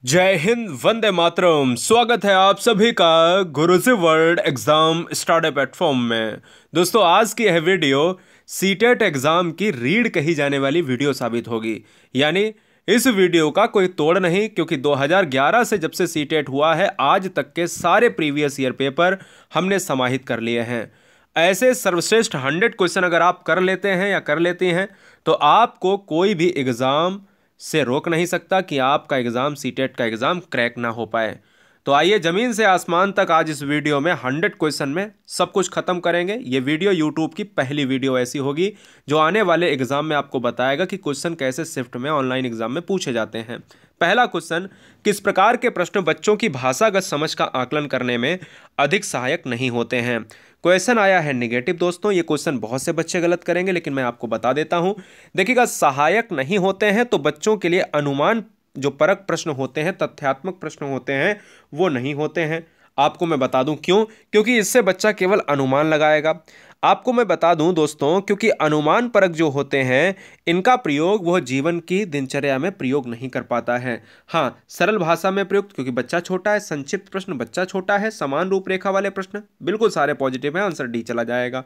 जय हिंद, वंदे मातरम। स्वागत है आप सभी का गुरुजी वर्ल्ड एग्जाम स्टडी प्लेटफॉर्म में। दोस्तों, आज की यह वीडियो सीटेट एग्जाम की रीड कही जाने वाली वीडियो साबित होगी। यानी इस वीडियो का कोई तोड़ नहीं, क्योंकि 2011 से जब से सीटेट हुआ है आज तक के सारे प्रीवियस ईयर पेपर हमने समाहित कर लिए हैं। ऐसे सर्वश्रेष्ठ 100 क्वेश्चन अगर आप कर लेते हैं या कर लेती हैं तो आपको कोई भी एग्जाम से रोक नहीं सकता कि आपका एग्जाम सीटेट का एग्जाम क्रैक ना हो पाए। तो आइए जमीन से आसमान तक आज इस वीडियो में 100 क्वेश्चन में सब कुछ खत्म करेंगे। ये वीडियो यूट्यूब की पहली वीडियो ऐसी होगी जो आने वाले एग्जाम में आपको बताएगा कि क्वेश्चन कैसे शिफ्ट में ऑनलाइन एग्जाम में पूछे जाते हैं। पहला क्वेश्चन, किस प्रकार के प्रश्न बच्चों की भाषागत समझ का आकलन करने में अधिक सहायक नहीं होते हैं। क्वेश्चन आया है निगेटिव। दोस्तों, ये क्वेश्चन बहुत से बच्चे गलत करेंगे, लेकिन मैं आपको बता देता हूं। देखिएगा, सहायक नहीं होते हैं तो बच्चों के लिए अनुमान जो परक प्रश्न होते हैं, तथ्यात्मक प्रश्न होते हैं, वो नहीं होते हैं। आपको मैं बता दूं क्यों। क्योंकि इससे बच्चा केवल अनुमान लगाएगा। आपको मैं बता दूं दोस्तों, क्योंकि अनुमान परक जो होते हैं इनका प्रयोग वह जीवन की दिनचर्या में प्रयोग नहीं कर पाता है। हाँ, सरल भाषा में प्रयुक्त, क्योंकि बच्चा छोटा है। संक्षिप्त प्रश्न, बच्चा छोटा है। समान रूपरेखा वाले प्रश्न, बिल्कुल सारे पॉजिटिव है, आंसर डी चला जाएगा।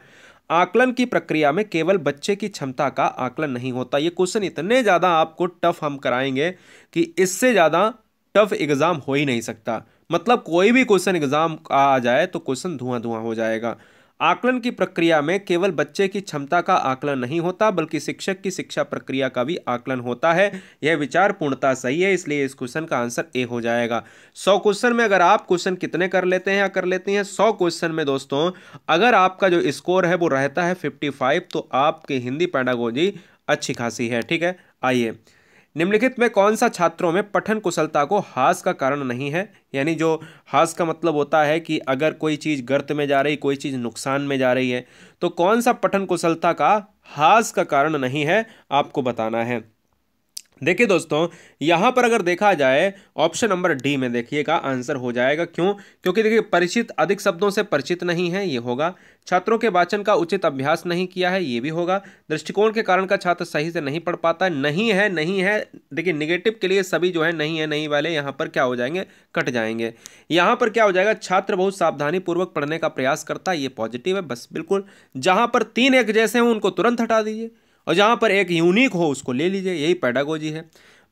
आकलन की प्रक्रिया में केवल बच्चे की क्षमता का आकलन नहीं होता। ये क्वेश्चन इतने ज्यादा आपको टफ हम कराएंगे कि इससे ज्यादा टफ एग्जाम हो ही नहीं सकता। मतलब कोई भी क्वेश्चन एग्जाम आ जाए तो क्वेश्चन धुआं धुआं हो जाएगा। आकलन की प्रक्रिया में केवल बच्चे की क्षमता का आकलन नहीं होता, बल्कि शिक्षक की शिक्षा प्रक्रिया का भी आकलन होता है। यह विचार पूर्णतः सही है, इसलिए इस क्वेश्चन का आंसर ए हो जाएगा। 100 क्वेश्चन में अगर आप क्वेश्चन कितने कर लेते हैं या कर लेती हैं, 100 क्वेश्चन में दोस्तों अगर आपका जो स्कोर है वो रहता है 55, तो आपकी हिंदी पेडागोजी अच्छी खासी है। ठीक है, आइए, निम्नलिखित में कौन सा छात्रों में पठन कुशलता को हास का कारण नहीं है। यानी जो हास का मतलब होता है कि अगर कोई चीज़ गर्त में जा रही, कोई चीज़ नुकसान में जा रही है, तो कौन सा पठन कुशलता का हास का कारण नहीं है, आपको बताना है। देखिए दोस्तों, यहां पर अगर देखा जाए ऑप्शन नंबर डी में देखिएगा आंसर हो जाएगा। क्यों? क्योंकि देखिए, परिचित अधिक शब्दों से परिचित नहीं है, ये होगा। छात्रों के वाचन का उचित अभ्यास नहीं किया है, ये भी होगा। दृष्टिकोण के कारण का छात्र सही से नहीं पढ़ पाता है, नहीं है, नहीं है। देखिए, निगेटिव के लिए सभी जो है नहीं है, नहीं वाले यहाँ पर क्या हो जाएंगे, कट जाएंगे। यहाँ पर क्या हो जाएगा, छात्र बहुत सावधानी पूर्वक पढ़ने का प्रयास करता है, ये पॉजिटिव है। बस बिल्कुल, जहां पर 3 एक जैसे हों उनको तुरंत हटा दीजिए और जहां पर एक यूनिक हो उसको ले लीजिए, यही पेडागोजी है।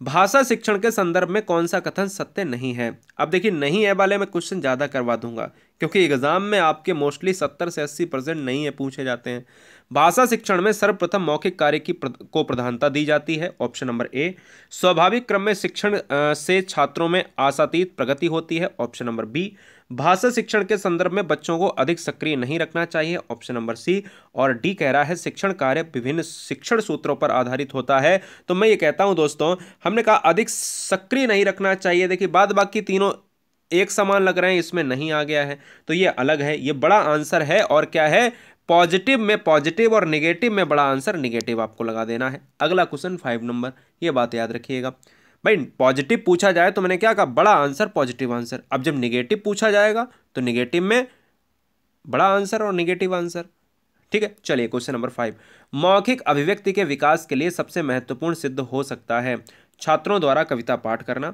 भाषा शिक्षण के संदर्भ में कौन सा कथन सत्य नहीं है। अब देखिए, नहीं है वाले में क्वेश्चन ज्यादा करवा दूंगा, क्योंकि एग्जाम में आपके मोस्टली 70 से 80% नहीं है पूछे जाते हैं। भाषा शिक्षण में सर्वप्रथम मौखिक कार्य को प्रधानता दी जाती है, ऑप्शन नंबर ए। स्वाभाविक क्रम में शिक्षण से छात्रों में आशातीत प्रगति होती है, ऑप्शन नंबर बी। भाषा शिक्षण के संदर्भ में बच्चों को अधिक सक्रिय नहीं रखना चाहिए, ऑप्शन नंबर सी। और डी कह रहा है शिक्षण कार्य विभिन्न शिक्षण सूत्रों पर आधारित होता है। तो मैं ये कहता हूं दोस्तों, हमने कहा अधिक सक्रिय नहीं रखना चाहिए। देखिए, बाद बाकी तीनों एक समान लग रहे हैं, इसमें नहीं आ गया है तो ये अलग है, ये बड़ा आंसर है। और क्या है, पॉजिटिव में पॉजिटिव और निगेटिव में बड़ा आंसर निगेटिव आपको लगा देना है। अगला क्वेश्चन 5 नंबर, ये बात याद रखिएगा भाई। पॉजिटिव पूछा जाए तो मैंने क्या कहा, बड़ा आंसर पॉजिटिव आंसर। अब जब निगेटिव पूछा जाएगा तो निगेटिव में बड़ा आंसर और निगेटिव आंसर। ठीक है, चलिए क्वेश्चन नंबर 5। मौखिक अभिव्यक्ति के विकास के लिए सबसे महत्वपूर्ण सिद्ध हो सकता है छात्रों द्वारा कविता पाठ करना,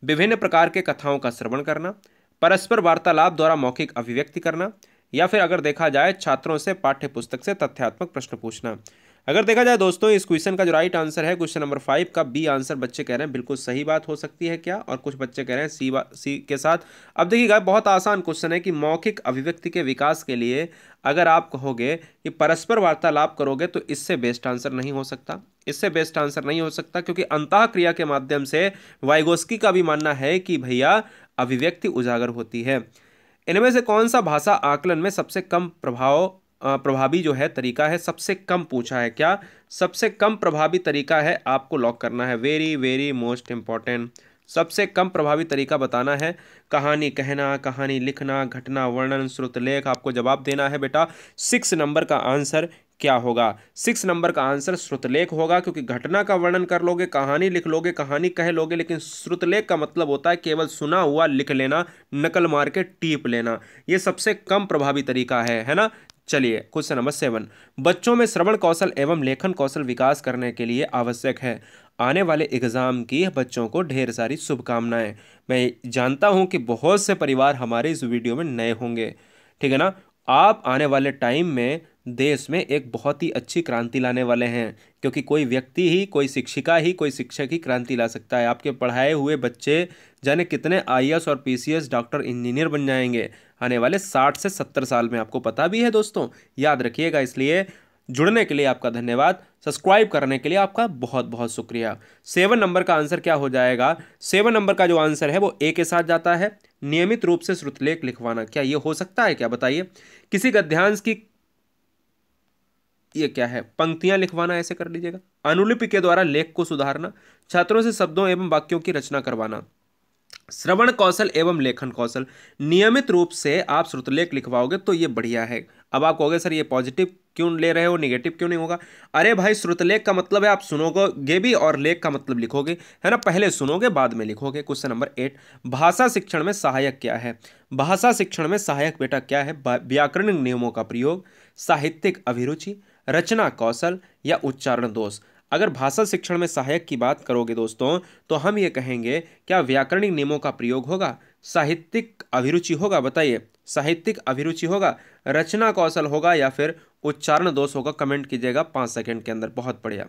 विभिन्न प्रकार के कथाओं का श्रवण करना, परस्पर वार्तालाप द्वारा मौखिक अभिव्यक्ति करना, या फिर अगर देखा जाए छात्रों से पाठ्य पुस्तक से तथ्यात्मक प्रश्न पूछना। अगर देखा जाए दोस्तों, इस क्वेश्चन का जो राइट आंसर है क्वेश्चन नंबर 5 का बी आंसर बच्चे कह रहे हैं बिल्कुल सही बात हो सकती है क्या, और कुछ बच्चे कह रहे हैं सी के साथ। अब देखिएगा, बहुत आसान क्वेश्चन है कि मौखिक अभिव्यक्ति के विकास के लिए अगर आप कहोगे कि परस्पर वार्तालाप करोगे तो इससे बेस्ट आंसर नहीं हो सकता। इससे बेस्ट आंसर नहीं हो सकता, क्योंकि अंतः क्रिया के माध्यम से वाइगोस्की का भी मानना है कि भैया अभिव्यक्ति उजागर होती है। इनमें से कौन सा भाषा आकलन में सबसे कम प्रभावी जो है तरीका है, सबसे कम पूछा है क्या, सबसे कम प्रभावी तरीका है, आपको लॉक करना है। वेरी वेरी मोस्ट इंपॉर्टेंट, सबसे कम प्रभावी तरीका बताना है। कहानी कहना, कहानी लिखना, घटना वर्णन, श्रुतलेख, आपको जवाब देना है बेटा। 6 नंबर का आंसर क्या होगा, 6 नंबर का आंसर श्रुतलेख होगा। क्योंकि घटना का वर्णन कर लोगे, कहानी लिख लोगे, कहानी कह लोगे, लेकिन श्रुतलेख का मतलब होता है केवल सुना हुआ लिख लेना, नकल मार के टीप लेना। ये सबसे कम प्रभावी तरीका है ना। चलिए क्वेश्चन नंबर 7, बच्चों में श्रवण कौशल एवं लेखन कौशल विकास करने के लिए आवश्यक है आने वाले एग्ज़ाम की बच्चों को ढेर सारी शुभकामनाएं। मैं जानता हूं कि बहुत से परिवार हमारे इस वीडियो में नए होंगे, ठीक है ना। आप आने वाले टाइम में देश में एक बहुत ही अच्छी क्रांति लाने वाले हैं, क्योंकि कोई व्यक्ति ही, कोई शिक्षिका ही, कोई शिक्षक ही क्रांति ला सकता है। आपके पढ़ाए हुए बच्चे जाने कितने आईएएस और पीसीएस, डॉक्टर, इंजीनियर बन जाएंगे आने वाले 60 से 70 साल में। आपको पता भी है दोस्तों, याद रखिएगा। इसलिए जुड़ने के लिए आपका धन्यवाद, सब्सक्राइब करने के लिए आपका बहुत बहुत शुक्रिया। 7 नंबर का आंसर क्या हो जाएगा? 7 नंबर का जो आंसर है वो ए के साथ जाता है। नियमित रूप से श्रुतलेख लिखवाना, क्या ये हो सकता है क्या? बताइए। किसी गद्यांश की, ये क्या है, पंक्तियां लिखवाना, ऐसे कर लीजिएगा। अनुलिपि के द्वारा लेख को सुधारना, छात्रों से शब्दों एवं वाक्यों की रचना करवाना, श्रवण कौशल एवं लेखन कौशल। नियमित रूप से आप श्रुतलेख लिखवाओगे तो ये बढ़िया है। अब आप कहोगे सर ये पॉजिटिव क्यों ले रहे हो, नेगेटिव क्यों नहीं होगा? अरे भाई, श्रुतलेख का मतलब है आप सुनोगे भी और लेख का मतलब लिखोगे, है ना। पहले सुनोगे बाद में लिखोगे। क्वेश्चन नंबर 8, भाषा शिक्षण में सहायक क्या है? भाषा शिक्षण में सहायक बेटा क्या है? व्याकरणिक नियमों का प्रयोग, साहित्यिक अभिरुचि, रचना कौशल या उच्चारण दोष। अगर भाषा शिक्षण में सहायक की बात करोगे दोस्तों, तो हम ये कहेंगे क्या व्याकरणिक नियमों का प्रयोग होगा, साहित्यिक अभिरुचि होगा? बताइए, साहित्यिक अभिरुचि होगा, रचना कौशल होगा या फिर उच्चारण दोष होगा? कमेंट कीजिएगा 5 सेकंड के अंदर। बहुत बढ़िया।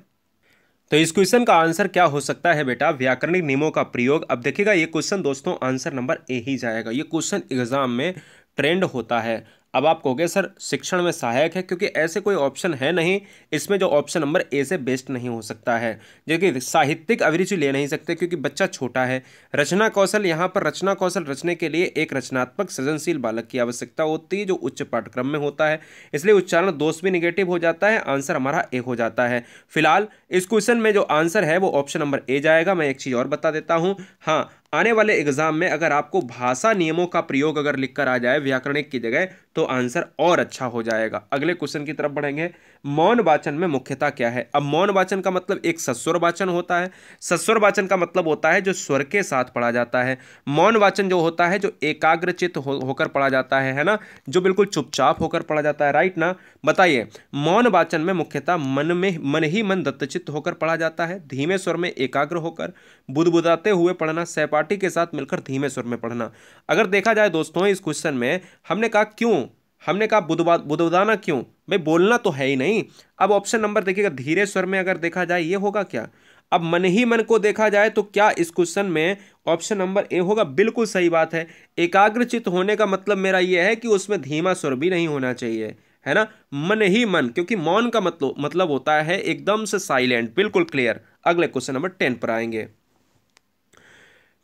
तो इस क्वेश्चन का आंसर क्या हो सकता है बेटा? व्याकरणिक नियमों का प्रयोग। अब देखिएगा, ये क्वेश्चन दोस्तों आंसर नंबर ए ही जाएगा। ये क्वेश्चन एग्जाम में ट्रेंड होता है। अब आप कहोगे सर शिक्षण में सहायक है, क्योंकि ऐसे कोई ऑप्शन है नहीं इसमें जो ऑप्शन नंबर ए से बेस्ट नहीं हो सकता है। जबकि साहित्यिक अभिरुचि ले नहीं सकते क्योंकि बच्चा छोटा है। रचना कौशल, यहाँ पर रचना कौशल रचने के लिए एक रचनात्मक सृजनशील बालक की आवश्यकता होती है जो उच्च पाठ्यक्रम में होता है, इसलिए उच्चारण दोष भी निगेटिव हो जाता है। आंसर हमारा ए हो जाता है। फिलहाल इस क्वेश्चन में जो आंसर है वो ऑप्शन नंबर ए जाएगा। मैं एक चीज और बता देता हूं, हाँ, आने वाले एग्जाम में अगर आपको भाषा नियमों का प्रयोग अगर लिखकर आ जाए व्याकरणिक की जगह, तो आंसर और अच्छा हो जाएगा। अगले क्वेश्चन की तरफ बढ़ेंगे। मौन वाचन में मुख्यता क्या है? अब मौन वाचन का मतलब एक सस्वर वाचन होता है। सस्वर वाचन का मतलब होता है जो स्वर के साथ पढ़ा जाता है। मौन वाचन जो होता है जो एकाग्रचित्त होकर पढ़ा जाता है ना, जो बिल्कुल चुपचाप होकर पढ़ा जाता है, राइट ना। बताइए, मौन वाचन में मुख्यतः मन ही मन दत्तचित्त होकर पढ़ा जाता है, धीमे स्वर में एकाग्र होकर, बुदबुदाते हुए पढ़ना, सहपाठी के साथ मिलकर धीमे स्वर में पढ़ना। अगर देखा जाए दोस्तों इस क्वेश्चन में हमने कहा क्यों, हमने कहा बुदबुदाना क्यों? भाई बोलना तो है ही नहीं। अब ऑप्शन नंबर देखिएगा, धीरे स्वर में अगर देखा जाए ये होगा क्या? अब मन ही मन को देखा जाए तो क्या इस क्वेश्चन में ऑप्शन नंबर ए होगा? बिल्कुल सही बात है। एकाग्रचित्त होने का मतलब मेरा यह है कि उसमें धीमा स्वर भी नहीं होना चाहिए, है ना। मन ही मन, क्योंकि मौन का मतलब होता है एकदम से साइलेंट, बिल्कुल क्लियर। अगले क्वेश्चन नंबर 10 पर आएंगे।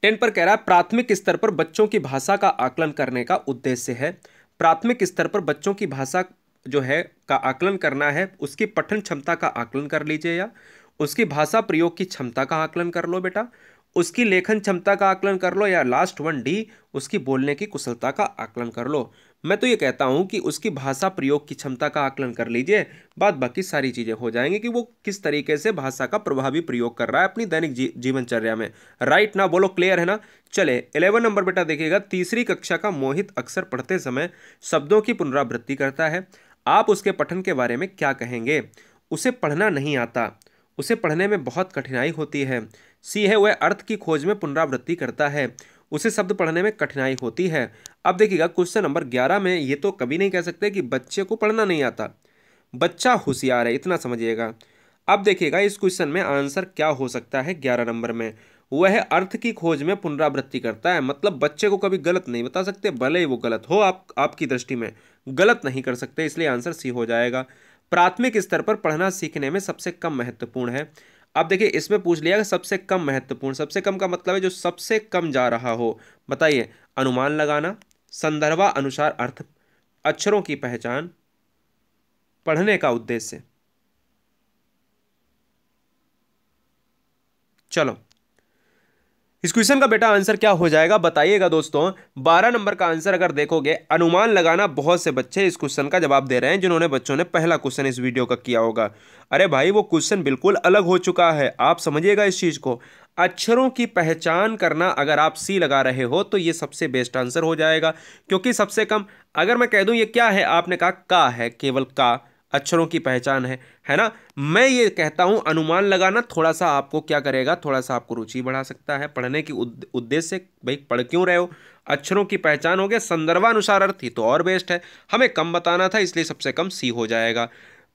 10 पर कह रहा है प्राथमिक स्तर पर बच्चों की भाषा का आकलन करने का उद्देश्य है। प्राथमिक स्तर पर बच्चों की भाषा जो है का आकलन करना है, उसकी पठन क्षमता का आकलन कर लीजिए, या उसकी भाषा प्रयोग की क्षमता का आकलन कर लो बेटा, उसकी लेखन क्षमता का आकलन कर लो, या लास्ट वन डी, उसकी बोलने की कुशलता का आकलन कर लो। मैं तो ये कहता हूं कि उसकी भाषा प्रयोग की क्षमता का आकलन कर लीजिए, बाद बाकी सारी चीजें हो जाएंगी कि वो किस तरीके से भाषा का प्रभावी प्रयोग कर रहा है अपनी दैनिक जीवनचर्या में, राइट ना। बोलो क्लियर है ना। चले 11 नंबर बेटा देखिएगा, तीसरी कक्षा का मोहित अक्सर पढ़ते समय शब्दों की पुनरावृत्ति करता है। आप उसके पठन के बारे में क्या कहेंगे? उसे पढ़ना नहीं आता, उसे पढ़ने में बहुत कठिनाई होती है। सी है वह अर्थ की खोज में पुनरावृत्ति करता है, उसे शब्द पढ़ने में कठिनाई होती है। अब देखिएगा क्वेश्चन नंबर 11 में ये तो कभी नहीं कह सकते कि बच्चे को पढ़ना नहीं आता, बच्चा होशियार है, इतना समझिएगा। अब देखिएगा इस क्वेश्चन में आंसर क्या हो सकता है 11 नंबर में, वह अर्थ की खोज में पुनरावृत्ति करता है। मतलब बच्चे को कभी गलत नहीं बता सकते, भले ही वो गलत हो, आपकी दृष्टि में गलत नहीं कर सकते, इसलिए आंसर सी हो जाएगा। प्राथमिक स्तर पर पढ़ना सीखने में सबसे कम महत्वपूर्ण है। अब देखिए इसमें पूछ लिया कि सबसे कम महत्वपूर्ण, सबसे कम का मतलब है जो सबसे कम जा रहा हो। बताइए, अनुमान लगाना, संदर्भा अनुसार अर्थ, अक्षरों की पहचान, पढ़ने का उद्देश्य। चलो इस क्वेश्चन का बेटा आंसर क्या हो जाएगा बताइएगा दोस्तों। 12 नंबर का आंसर अगर देखोगे, अनुमान लगाना, बहुत से बच्चे इस क्वेश्चन का जवाब दे रहे हैं जिन्होंने बच्चों ने पहला क्वेश्चन इस वीडियो का किया होगा। अरे भाई वो क्वेश्चन बिल्कुल अलग हो चुका है, आप समझिएगा इस चीज को। अक्षरों की पहचान करना, अगर आप सी लगा रहे हो तो ये सबसे बेस्ट आंसर हो जाएगा, क्योंकि सबसे कम, अगर मैं कह दूं ये क्या है, आपने कहा का है, केवल का, अक्षरों की पहचान है ना। मैं ये कहता हूँ अनुमान लगाना थोड़ा सा आपको क्या करेगा, थोड़ा सा आपको रुचि बढ़ा सकता है पढ़ने की उद्देश्य से। भाई पढ़ क्यों रहे हो, अक्षरों की पहचान हो गया, संदर्भानुसार अर्थ ही तो और बेस्ट है। हमें कम बताना था इसलिए सबसे कम सी हो जाएगा।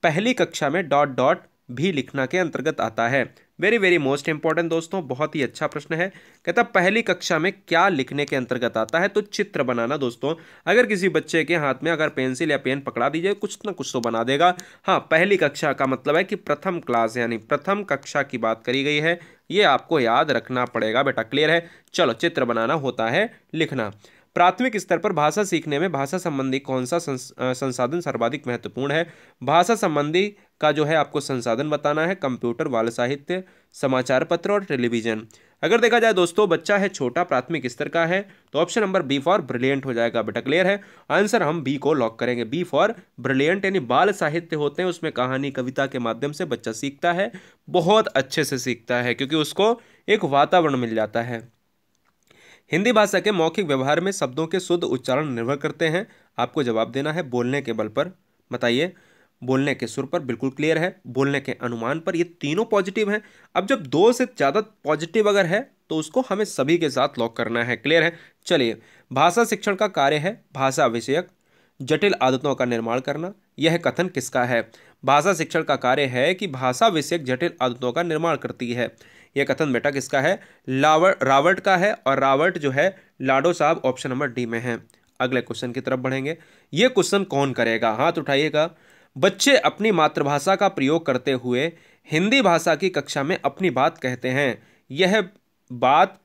पहली कक्षा में डॉट डॉट भी लिखना के अंतर्गत आता है। वेरी वेरी मोस्ट इंपॉर्टेंट दोस्तों, बहुत ही अच्छा प्रश्न है। कहता पहली कक्षा में क्या लिखने के अंतर्गत आता है, तो चित्र बनाना दोस्तों। अगर किसी बच्चे के हाथ में अगर पेंसिल या पेन पकड़ा दीजिए कुछ ना कुछ तो बना देगा। हाँ, पहली कक्षा का मतलब है कि प्रथम क्लास यानी प्रथम कक्षा की बात करी गई है, ये आपको याद रखना पड़ेगा बेटा। क्लियर है। चलो, चित्र बनाना होता है लिखना। प्राथमिक स्तर पर भाषा सीखने में भाषा संबंधी कौन सा संसाधन सर्वाधिक महत्वपूर्ण है। भाषा संबंधी का जो है आपको संसाधन बताना है, कंप्यूटर, बाल साहित्य, समाचार पत्र और टेलीविजन। अगर देखा जाए दोस्तों, बच्चा है छोटा, प्राथमिक स्तर का है, तो option number B for brilliant हो जाएगा बेटा। क्लियर है। आंसर हम बी को लॉक करेंगे, बी फॉर ब्रिलियंट। यानी बाल साहित्य होते हैं, उसमें कहानी कविता के माध्यम से बच्चा सीखता है, बहुत अच्छे से सीखता है क्योंकि उसको एक वातावरण मिल जाता है। हिंदी भाषा के मौखिक व्यवहार में शब्दों के शुद्ध उच्चारण निर्भर करते हैं। आपको जवाब देना है बोलने के बल पर। बताइए, बोलने के सुर पर, बिल्कुल क्लियर है, बोलने के अनुमान पर, ये तीनों पॉजिटिव हैं। अब जब दो से ज़्यादा पॉजिटिव अगर है तो उसको हमें सभी के साथ लॉक करना है। क्लियर है। चलिए, भाषा शिक्षण का कार्य है भाषा विषयक जटिल आदतों का निर्माण करना। यह कथन किसका है। भाषा शिक्षण का कार्य है कि भाषा विषयक जटिल आदतों का निर्माण करती है। यह कथन बेटा किसका है, रावर्ट का है, और रावर्ट जो है लाडो साहब ऑप्शन नंबर डी में है। अगले क्वेश्चन की तरफ बढ़ेंगे। यह क्वेश्चन कौन करेगा, हाथ उठाइएगा। बच्चे अपनी मातृभाषा का प्रयोग करते हुए हिंदी भाषा की कक्षा में अपनी बात कहते हैं। यह बात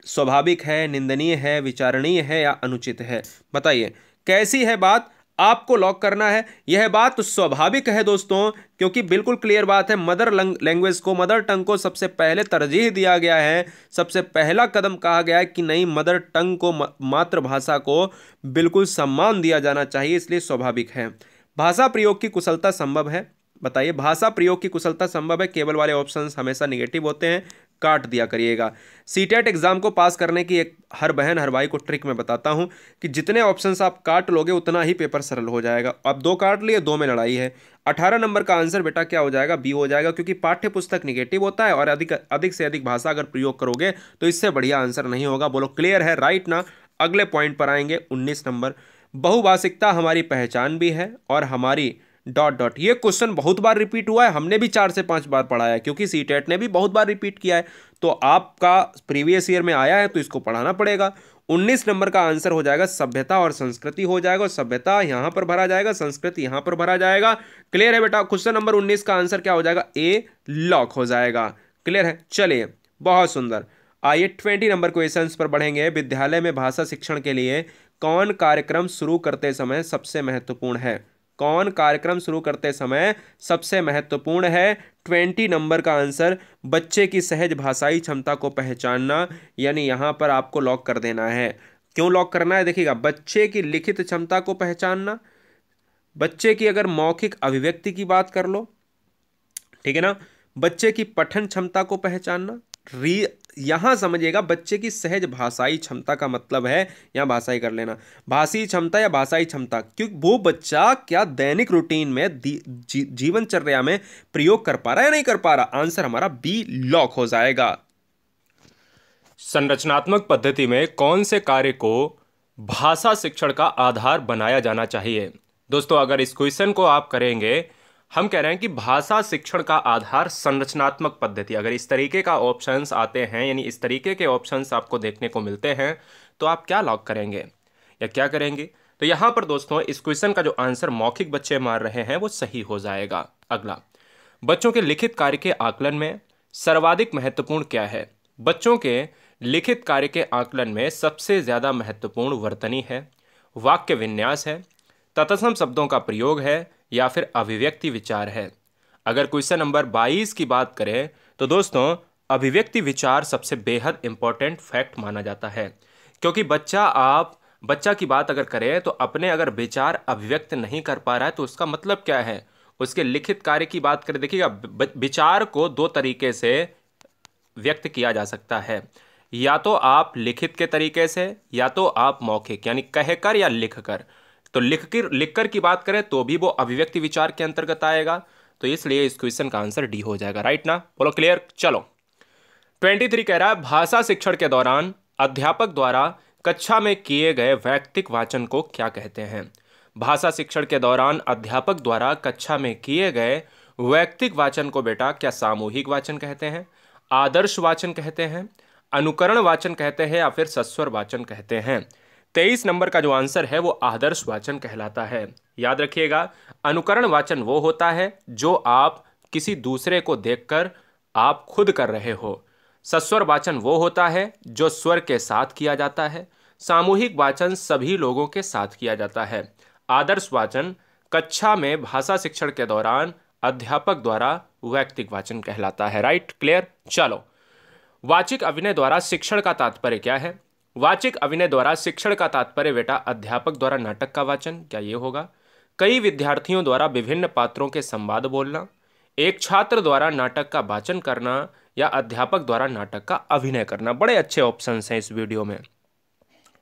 स्वाभाविक है, निंदनीय है, विचारणीय है या अनुचित है। बताइए कैसी है बात, आपको लॉक करना है। यह बात स्वाभाविक है दोस्तों, क्योंकि बिल्कुल क्लियर बात है, मदर लैंग्वेज को, मदर टंग को सबसे पहले तरजीह दिया गया है। सबसे पहला कदम कहा गया है कि नहीं, मदर टंग को, मातृभाषा को बिल्कुल सम्मान दिया जाना चाहिए, इसलिए स्वाभाविक है। भाषा प्रयोग की कुशलता संभव है। बताइए, भाषा प्रयोग की कुशलता संभव है। केवल वाले ऑप्शंस हमेशा निगेटिव होते हैं, काट दिया करिएगा। सीटेट एग्जाम को पास करने की एक हर बहन हर भाई को ट्रिक मैं बताता हूं कि जितने ऑप्शंस आप काट लोगे उतना ही पेपर सरल हो जाएगा। अब 2 काट लिए, 2 में लड़ाई है। 18 नंबर का आंसर बेटा क्या हो जाएगा, बी हो जाएगा, क्योंकि पाठ्य पुस्तक निगेटिव होता है और अधिक से अधिक भाषा अगर प्रयोग करोगे तो इससे बढ़िया आंसर नहीं होगा। बोलो क्लियर है, राइट ना। अगले पॉइंट पर आएंगे, 19 नंबर। बहुभाषिकता हमारी पहचान भी है और हमारी डॉट डॉट। ये क्वेश्चन बहुत बार रिपीट हुआ है, हमने भी 4 से 5 बार पढ़ा है, क्योंकि सीटेट ने भी बहुत बार रिपीट किया है। तो आपका प्रीवियस ईयर में आया है तो इसको पढ़ाना पड़ेगा। 19 नंबर का आंसर हो जाएगा सभ्यता और संस्कृति हो जाएगा, और सभ्यता यहां पर भरा जाएगा, संस्कृति यहां पर भरा जाएगा। क्लियर है बेटा। क्वेश्चन नंबर 19 का आंसर क्या हो जाएगा, ए लॉक हो जाएगा। क्लियर है। चलिए, बहुत सुंदर। आइए 20 नंबर क्वेश्चन पर बढ़ेंगे। विद्यालय में भाषा शिक्षण के लिए कौन कार्यक्रम शुरू करते समय सबसे महत्वपूर्ण है। कौन कार्यक्रम शुरू करते समय सबसे महत्वपूर्ण है। 20 नंबर का आंसर बच्चे की सहज भाषाई क्षमता को पहचानना, यानी यहां पर आपको लॉक कर देना है। क्यों लॉक करना है, देखिएगा, बच्चे की लिखित क्षमता को पहचानना, बच्चे की अगर मौखिक अभिव्यक्ति की बात कर लो, ठीक है ना, बच्चे की पठन क्षमता को पहचानना। यहां समझिएगा, बच्चे की सहज भाषाई क्षमता का मतलब है, यहां भाषाई कर लेना, भाषी क्षमता या भाषाई क्षमता, क्योंकि वो बच्चा क्या दैनिक रूटीन में जीवनचर्या में प्रयोग कर पा रहा है या नहीं कर पा रहा। आंसर हमारा बी लॉक हो जाएगा। संरचनात्मक पद्धति में कौन से कार्य को भाषा शिक्षण का आधार बनाया जाना चाहिए। दोस्तों, अगर इस क्वेश्चन को आप करेंगे, हम कह रहे हैं कि भाषा शिक्षण का आधार संरचनात्मक पद्धति, अगर इस तरीके का ऑप्शंस आते हैं, यानी इस तरीके के ऑप्शंस आपको देखने को मिलते हैं, तो आप क्या लॉक करेंगे या क्या करेंगे। तो यहां पर दोस्तों इस क्वेश्चन का जो आंसर मौखिक बच्चे मार रहे हैं वो सही हो जाएगा। अगला, बच्चों के लिखित कार्य के आकलन में सर्वाधिक महत्वपूर्ण क्या है। बच्चों के लिखित कार्य के आकलन में सबसे ज्यादा महत्वपूर्ण वर्तनी है, वाक्य विन्यास है, तत्सम शब्दों का प्रयोग है, या फिर अभिव्यक्ति विचार है। अगर क्वेश्चन नंबर 22 की बात करें तो दोस्तों अभिव्यक्ति विचार सबसे बेहद इंपॉर्टेंट फैक्ट माना जाता है, क्योंकि बच्चा की बात अगर करें तो अपने अगर विचार अभिव्यक्त नहीं कर पा रहा है तो उसका मतलब क्या है। उसके लिखित कार्य की बात करें, देखिएगा, विचार को 2 तरीके से व्यक्त किया जा सकता है, या तो आप लिखित के तरीके से, या तो आप मौखिक यानी कहकर या लिखकर। तो लिखकर की बात करें तो भी वो अभिव्यक्ति विचार के अंतर्गत आएगा, तो इसलिए इस क्वेश्चन का आंसर डी हो जाएगा। राइट ना, बोलो क्लियर। चलो 23 कह रहा है भाषा शिक्षण के दौरान अध्यापक द्वारा कक्षा में किए गए वैयक्तिक वाचन को क्या कहते हैं। भाषा शिक्षण के दौरान अध्यापक द्वारा कक्षा में किए गए वैयक्तिक वाचन को बेटा क्या सामूहिक वाचन कहते हैं, आदर्श वाचन कहते हैं, अनुकरण वाचन कहते हैं, या फिर सस्वर वाचन कहते हैं। 23 नंबर का जो आंसर है वो आदर्श वाचन कहलाता है। याद रखिएगा, अनुकरण वाचन वो होता है जो आप किसी दूसरे को देखकर आप खुद कर रहे हो। सस्वर वाचन वो होता है जो स्वर के साथ किया जाता है। सामूहिक वाचन सभी लोगों के साथ किया जाता है। आदर्श वाचन कक्षा में भाषा शिक्षण के दौरान अध्यापक द्वारा वैयक्तिक वाचन कहलाता है। Right, clear. चलो, वाचिक अभिनय द्वारा शिक्षण का तात्पर्य क्या है। वाचिक अभिनय द्वारा शिक्षण का तात्पर्य बेटा अध्यापक द्वारा नाटक का वाचन, क्या ये होगा। कई विद्यार्थियों द्वारा विभिन्न पात्रों के संवाद बोलना, एक छात्र द्वारा नाटक का वाचन करना, या अध्यापक द्वारा नाटक का अभिनय करना। बड़े अच्छे ऑप्शंस हैं इस वीडियो में।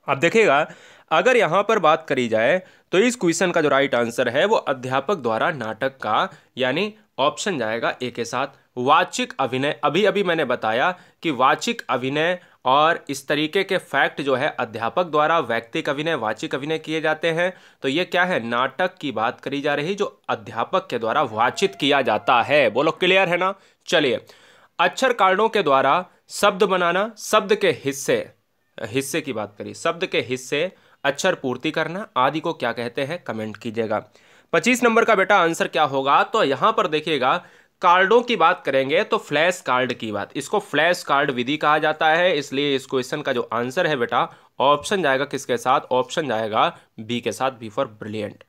अब देखिएगा, अगर यहां पर बात करी जाए तो इस क्वेश्चन का जो राइट आंसर है वो अध्यापक द्वारा नाटक का, यानी ऑप्शन जाएगा ए के साथ। वाचिक अभिनय, अभी अभी मैंने बताया कि वाचिक अभिनय और इस तरीके के फैक्ट जो है अध्यापक द्वारा वैयक्तिक अभिनय, वाचिक अभिनय किए जाते हैं। तो ये क्या है, नाटक की बात करी जा रही जो अध्यापक के द्वारा वाचित किया जाता है। बोलो क्लियर है ना। चलिए, अक्षर कार्डों के द्वारा शब्द बनाना, शब्द के हिस्से की बात करी, शब्द के हिस्से, अक्षर पूर्ति करना आदि को क्या कहते हैं, कमेंट कीजिएगा। 25 नंबर का बेटा आंसर क्या होगा, तो यहां पर देखिएगा कार्डों की बात करेंगे तो फ्लैश कार्ड की बात, इसको फ्लैश कार्ड विधि कहा जाता है। इसलिए इस क्वेश्चन का जो आंसर है बेटा ऑप्शन जाएगा किसके साथ, ऑप्शन जाएगा बी के साथ, बी फॉर ब्रिलियंट।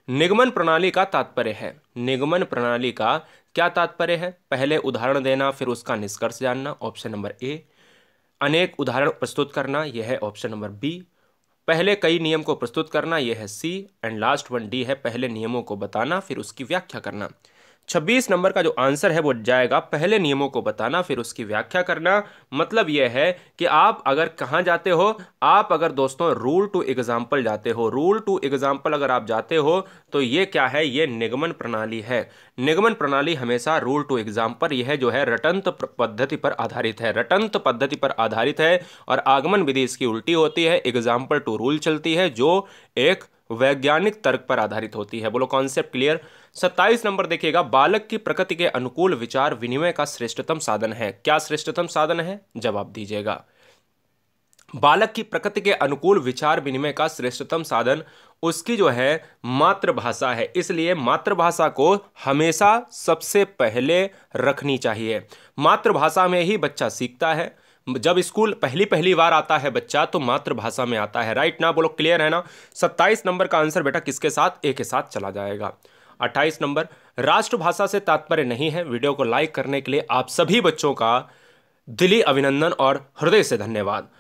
निगमन प्रणाली का तात्पर्य है, निगमन प्रणाली का क्या तात्पर्य है, पहले उदाहरण देना फिर उसका निष्कर्ष जानना, ऑप्शन नंबर ए। अनेक उदाहरण प्रस्तुत करना, यह है ऑप्शन नंबर बी। पहले कई नियम को प्रस्तुत करना, यह है सी। एंड लास्ट वन डी है, पहले नियमों को बताना फिर उसकी व्याख्या करना। 26 नंबर का जो आंसर है वो जाएगा पहले नियमों को बताना फिर उसकी व्याख्या करना। मतलब यह है कि आप अगर कहाँ जाते हो, आप अगर दोस्तों रूल टू एग्जाम्पल जाते हो, रूल टू एग्जाम्पल अगर आप जाते हो तो ये क्या है, ये निगमन प्रणाली है। निगमन प्रणाली हमेशा रूल टू एग्जाम्पल, यह जो है रटंत पद्धति पर आधारित है, रटंत पद्धति पर आधारित है। और आगमन विधि इसकी उल्टी होती है, एग्जाम्पल टू रूल चलती है जो एक वैज्ञानिक तर्क पर आधारित होती है। बोलो कॉन्सेप्ट क्लियर। 27 नंबर देखिएगा, बालक की प्रकृति के अनुकूल विचार विनिमय का श्रेष्ठतम साधन है। क्या श्रेष्ठतम साधन है, जवाब दीजिएगा। बालक की प्रकृति के अनुकूल विचार विनिमय का श्रेष्ठतम साधन उसकी जो है मातृभाषा है। इसलिए मातृभाषा को हमेशा सबसे पहले रखनी चाहिए। मातृभाषा में ही बच्चा सीखता है। जब स्कूल पहली बार आता है बच्चा तो मातृभाषा में आता है। राइट ना, बोलो क्लियर है ना। 27 नंबर का आंसर बेटा किसके साथ, ए के साथ चला जाएगा। 28 नंबर, राष्ट्रभाषा से तात्पर्य नहीं है। वीडियो को लाइक करने के लिए आप सभी बच्चों का दिली अभिनंदन और हृदय से धन्यवाद।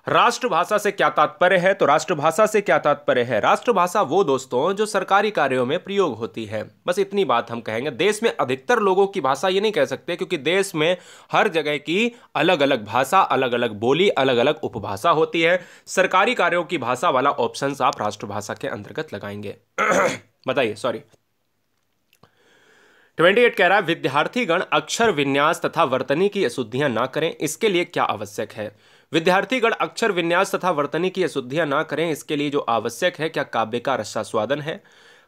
राष्ट्रभाषा से क्या तात्पर्य है, तो राष्ट्रभाषा से क्या तात्पर्य है, राष्ट्रभाषा वो दोस्तों जो सरकारी कार्यों में प्रयोग होती है। बस इतनी बात हम कहेंगे। देश में अधिकतर लोगों की भाषा ये नहीं कह सकते क्योंकि देश में हर जगह की अलग अलग भाषा, अलग अलग बोली, अलग अलग उपभाषा होती है। सरकारी कार्यों की भाषा वाला ऑप्शन आप राष्ट्रभाषा के अंतर्गत लगाएंगे। बताइए, सॉरी। 28 कह रहा है, विद्यार्थीगण अक्षर विन्यास तथा वर्तनी की अशुद्धियां ना करें, इसके लिए क्या आवश्यक है। विद्यार्थीगण अक्षर विन्यास तथा वर्तनी की अशुद्धियां ना करें, इसके लिए जो आवश्यक है, क्या काव्य का रसास्वादन है,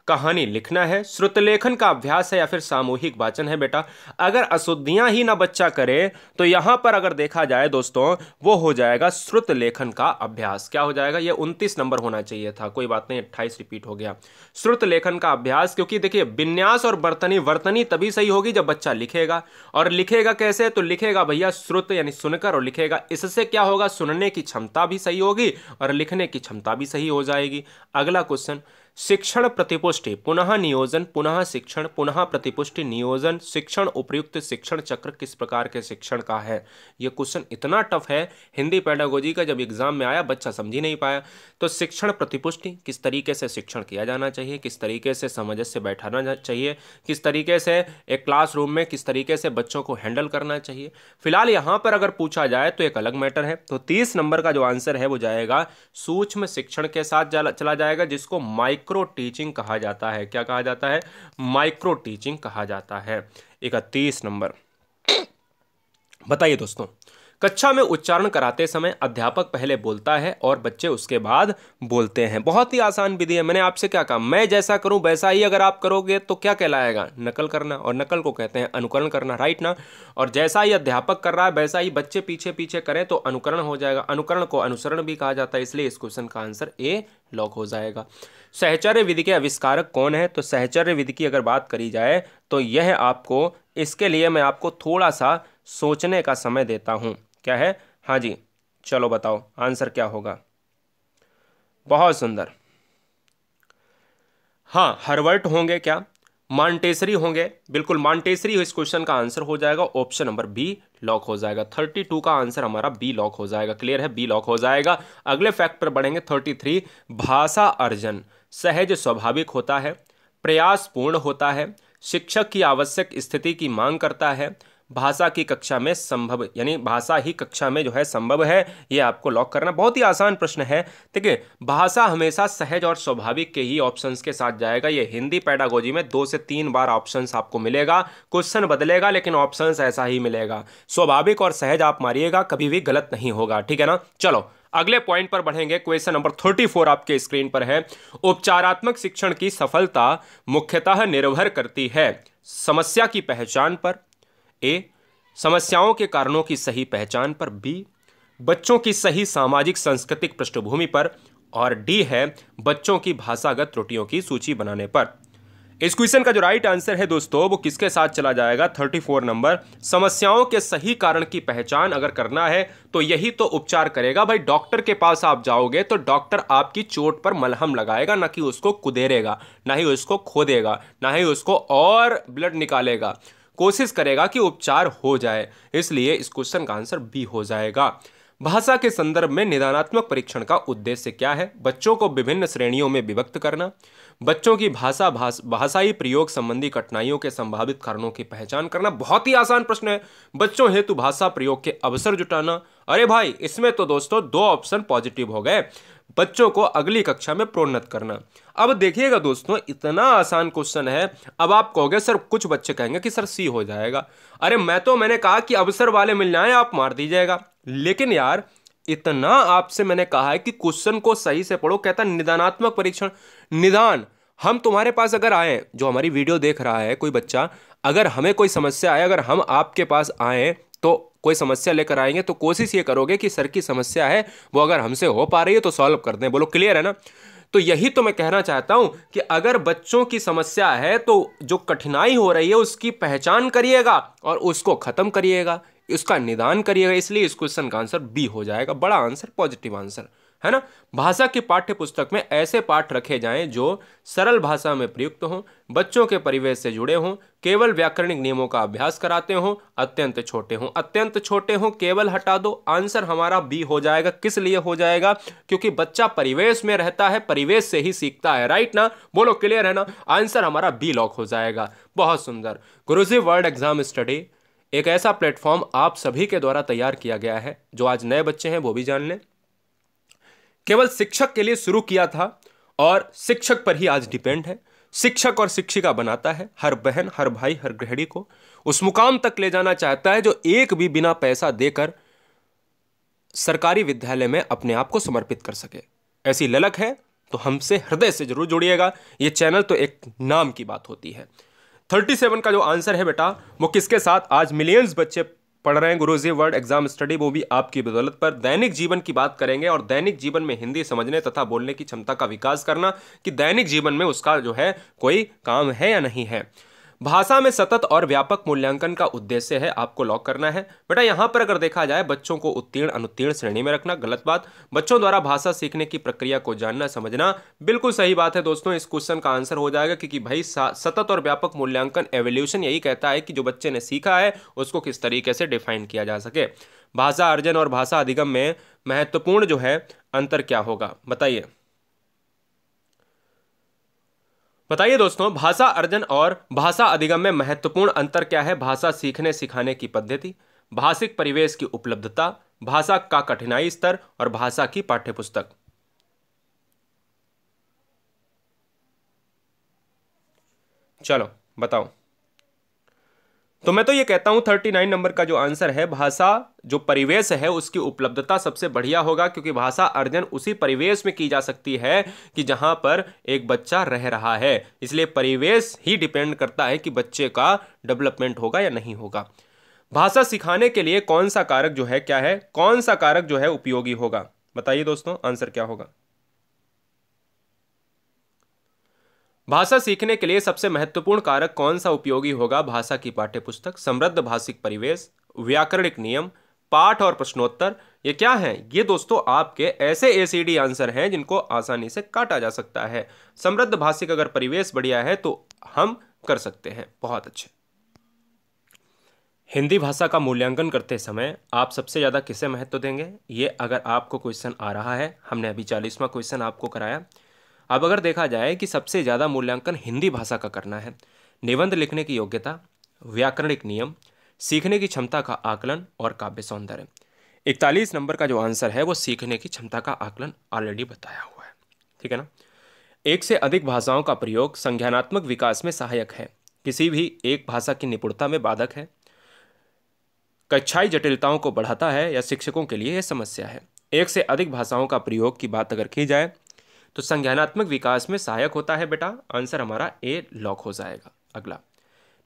कहानी लिखना है, श्रुत लेखन का अभ्यास है, या फिर सामूहिक वाचन है। बेटा अगर अशुद्धियां ही ना बच्चा करे तो यहां पर अगर देखा जाए दोस्तों वो हो जाएगा श्रुत लेखन का अभ्यास। क्या हो जाएगा, ये 29 नंबर होना चाहिए था, कोई बात नहीं, 28 रिपीट हो गया। श्रुत लेखन का अभ्यास, क्योंकि देखिए विन्यास और वर्तनी तभी सही होगी जब बच्चा लिखेगा। और लिखेगा कैसे, तो लिखेगा भैया श्रुत यानी सुनकर, और लिखेगा इससे क्या होगा, सुनने की क्षमता भी सही होगी और लिखने की क्षमता भी सही हो जाएगी। अगला क्वेश्चन, शिक्षण प्रतिपुष्टि पुनः नियोजन पुनः शिक्षण पुनः प्रतिपुष्टि नियोजन शिक्षण उपयुक्त शिक्षण चक्र किस प्रकार के शिक्षण का है। यह क्वेश्चन इतना टफ है, हिंदी पेडागोजी का जब एग्जाम में आया बच्चा समझ ही नहीं पाया। तो शिक्षण प्रतिपुष्टि, किस तरीके से शिक्षण किया जाना चाहिए, किस तरीके से समंजस से बैठाना चाहिए, किस तरीके से एक क्लासरूम में किस तरीके से बच्चों को हैंडल करना चाहिए। फिलहाल यहाँ पर अगर पूछा जाए तो एक अलग मैटर है। तो 30 नंबर का जो आंसर है वो जाएगा सूक्ष्म शिक्षण के साथ चला जाएगा, जिसको माइक्रो माइक्रो टीचिंग कहा जाता है। क्या कहा जाता है? माइक्रो टीचिंग कहा जाता है। 31 नंबर, बताइए दोस्तों, कक्षा में उच्चारण कराते समय अध्यापक पहले बोलता है और बच्चे उसके बाद बोलते हैं। बहुत ही आसान विधि है। मैंने आपसे क्या कहा, मैं जैसा करूं वैसा ही अगर आप करोगे तो क्या कहलाएगा? नकल करना, और नकल को कहते हैं अनुकरण करना, राइट ना। और जैसा ही अध्यापक कर रहा है वैसा ही बच्चे पीछे पीछे करें तो अनुकरण हो जाएगा। अनुकरण को अनुसरण भी कहा जाता है, इसलिए इस क्वेश्चन का आंसर ए लॉक हो जाएगा। सहचर्य विधि के आविष्कारक कौन है? तो सहचर्य विधि की अगर बात करी जाए तो यह आपको, इसके लिए मैं आपको थोड़ा सा सोचने का समय देता हूं। क्या है? हाँ जी, चलो बताओ आंसर क्या होगा। बहुत सुंदर। हाँ, हर्बर्ट होंगे क्या? मॉन्टेसरी होंगे? बिल्कुल मॉन्टेसरी इस क्वेश्चन का आंसर हो जाएगा। ऑप्शन नंबर बी लॉक हो जाएगा। 32 का आंसर हमारा बी लॉक हो जाएगा। क्लियर है? बी लॉक हो जाएगा। अगले फैक्ट पर बढ़ेंगे। 33, भाषा अर्जन सहज स्वाभाविक होता है, प्रयासपूर्ण होता है, शिक्षक की आवश्यक स्थिति की मांग करता है, भाषा की कक्षा में संभव, यानी भाषा ही कक्षा में जो है संभव है। ये आपको लॉक करना। बहुत ही आसान प्रश्न है। ठीक है, भाषा हमेशा सहज और स्वाभाविक के ही ऑप्शंस के साथ जाएगा। ये हिंदी पेडागोजी में 2 से 3 बार ऑप्शंस आपको मिलेगा। क्वेश्चन बदलेगा लेकिन ऑप्शंस ऐसा ही मिलेगा। स्वाभाविक और सहज आप मारिएगा, कभी भी गलत नहीं होगा। ठीक है ना। चलो अगले पॉइंट पर बढ़ेंगे। क्वेश्चन नंबर 34 आपके स्क्रीन पर है। उपचारात्मक शिक्षण की सफलता मुख्यतः निर्भर करती है समस्या की पहचान पर, ए समस्याओं के कारणों की सही पहचान पर, बी बच्चों की सही सामाजिक सांस्कृतिक पृष्ठभूमि पर, और डी है बच्चों की भाषागत त्रुटियों की सूची बनाने पर। इस क्वेश्चन का जो राइट आंसर है दोस्तों वो किसके साथ चला जाएगा? 34 नंबर। समस्याओं के सही कारण की पहचान अगर करना है तो यही तो उपचार करेगा भाई। डॉक्टर के पास आप जाओगे तो डॉक्टर आपकी चोट पर मलहम लगाएगा, ना कि उसको कुदेरेगा, ना ही उसको खोदेगा, ना ही उसको और ब्लड निकालेगा। कोशिश करेगा कि उपचार हो जाए। इसलिए इस क्वेश्चन का आंसर बी हो जाएगा। भाषा के संदर्भ में निदानात्मक परीक्षण का उद्देश्य क्या है? बच्चों को विभिन्न श्रेणियों में विभक्त करना, बच्चों की भाषाई प्रयोग संबंधी कठिनाइयों के संभावित कारणों की पहचान करना। बहुत ही आसान प्रश्न है। बच्चों हेतु भाषा प्रयोग के अवसर जुटाना। अरे भाई, इसमें तो दोस्तों 2 ऑप्शन पॉजिटिव हो गए। बच्चों को अगली कक्षा में प्रोन्नत करना। अब देखिएगा दोस्तों, इतना आसान क्वेश्चन है। अब आप कहोगे सर, कुछ बच्चे कहेंगे कि सर सी हो जाएगा। अरे मैंने कहा कि अवसर वाले मिल जाए आप मार दीजिएगा। लेकिन यार, इतना आपसे मैंने कहा है कि क्वेश्चन को सही से पढ़ो। कहता निदानात्मक परीक्षण, निदान। हम तुम्हारे पास अगर आए, जो हमारी वीडियो देख रहा है कोई बच्चा, अगर हमें कोई समस्या आए, अगर हम आपके पास आए तो कोई समस्या लेकर आएंगे तो कोशिश ये करोगे कि सर की समस्या है वो अगर हमसे हो पा रही है तो सॉल्व कर दें। बोलो क्लियर है ना। तो यही तो मैं कहना चाहता हूं कि अगर बच्चों की समस्या है तो जो कठिनाई हो रही है उसकी पहचान करिएगा और उसको खत्म करिएगा, उसका निदान करिएगा। इसलिए इस क्वेश्चन का आंसर बी हो जाएगा। बड़ा आंसर, पॉजिटिव आंसर है ना। भाषा की पाठ्य पुस्तक में ऐसे पाठ रखे जाएं जो सरल भाषा में प्रयुक्त हों, बच्चों के परिवेश से जुड़े हों, केवल व्याकरणिक नियमों का अभ्यास कराते हों, अत्यंत छोटे हों। अत्यंत छोटे हों केवल हटा दो। आंसर हमारा बी हो जाएगा। किस लिए हो जाएगा? क्योंकि बच्चा परिवेश में रहता है, परिवेश से ही सीखता है, राइट ना। बोलो क्लियर है ना। आंसर हमारा बी लॉक हो जाएगा। बहुत सुंदर। गुरुजी वर्ल्ड एग्जाम स्टडी एक ऐसा प्लेटफॉर्म आप सभी के द्वारा तैयार किया गया है, जो आज नए बच्चे हैं वो भी जान लें, केवल शिक्षक के लिए शुरू किया था और शिक्षक पर ही आज डिपेंड है। शिक्षक और शिक्षिका बनाता है। हर बहन, हर भाई, हर गृहिणी को उस मुकाम तक ले जाना चाहता है जो एक भी बिना पैसा देकर सरकारी विद्यालय में अपने आप को समर्पित कर सके। ऐसी ललक है तो हमसे हृदय से जरूर जुड़िएगा। ये चैनल तो एक नाम की बात होती है। 37 का जो आंसर है बेटा वो किसके साथ? आज मिलियंस बच्चे पढ़ रहे हैं गुरुजी वर्ल्ड एग्जाम स्टडी, वो भी आपकी बदौलत पर। दैनिक जीवन की बात करेंगे और दैनिक जीवन में हिंदी समझने तथा बोलने की क्षमता का विकास करना कि दैनिक जीवन में उसका जो है कोई काम है या नहीं है। भाषा में सतत और व्यापक मूल्यांकन का उद्देश्य है आपको लॉक करना है। बेटा यहां पर अगर देखा जाए बच्चों को उत्तीर्ण अनुत्तीर्ण श्रेणी में रखना गलत बात। बच्चों द्वारा भाषा सीखने की प्रक्रिया को जानना समझना बिल्कुल सही बात है दोस्तों। इस क्वेश्चन का आंसर हो जाएगा क्योंकि भाई सतत और व्यापक मूल्यांकन एवोल्यूशन यही कहता है कि जो बच्चे ने सीखा है उसको किस तरीके से डिफाइन किया जा सके। भाषा अर्जन और भाषा अधिगम में महत्वपूर्ण जो है अंतर क्या होगा बताइए। बताइए दोस्तों, भाषा अर्जन और भाषा अधिगम में महत्वपूर्ण अंतर क्या है? भाषा सीखने सिखाने की पद्धति, भाषिक परिवेश की उपलब्धता, भाषा का कठिनाई स्तर और भाषा की पाठ्यपुस्तक। चलो बताओ। तो मैं तो ये कहता हूं 39 नंबर का जो आंसर है, भाषा जो परिवेश है उसकी उपलब्धता सबसे बढ़िया होगा, क्योंकि भाषा अर्जन उसी परिवेश में की जा सकती है कि जहां पर एक बच्चा रह रहा है। इसलिए परिवेश ही डिपेंड करता है कि बच्चे का डेवलपमेंट होगा या नहीं होगा। भाषा सिखाने के लिए कौन सा कारक जो है, क्या है, कौन सा कारक जो है उपयोगी होगा? बताइए दोस्तों, आंसर क्या होगा? भाषा सीखने के लिए सबसे महत्वपूर्ण कारक कौन सा उपयोगी होगा? भाषा की पाठ्यपुस्तक, समृद्ध भाषिक परिवेश, व्याकरणिक नियम, पाठ और प्रश्नोत्तर। ये क्या है? ये दोस्तों आपके ऐसे एसीडी आंसर हैं जिनको आसानी से काटा जा सकता है। समृद्ध भाषिक अगर परिवेश बढ़िया है तो हम कर सकते हैं। बहुत अच्छे। हिंदी भाषा का मूल्यांकन करते समय आप सबसे ज़्यादा किसे महत्व देंगे? ये अगर आपको क्वेश्चन आ रहा है, हमने अभी 40वां क्वेश्चन आपको कराया। अब अगर देखा जाए कि सबसे ज़्यादा मूल्यांकन हिंदी भाषा का करना है, निबंध लिखने की योग्यता, व्याकरणिक नियम, सीखने की क्षमता का आकलन और काव्य सौंदर्य। 41 नंबर का जो आंसर है वो सीखने की क्षमता का आकलन ऑलरेडी बताया हुआ है, ठीक है ना। एक से अधिक भाषाओं का प्रयोग संज्ञानात्मक विकास में सहायक है, किसी भी एक भाषा की निपुणता में बाधक है, कक्षाई जटिलताओं को बढ़ाता है या शिक्षकों के लिए यह समस्या है। एक से अधिक भाषाओं का प्रयोग की बात अगर की जाए तो संज्ञानात्मक विकास में सहायक होता है बेटा। आंसर हमारा ए लॉक हो जाएगा। अगला,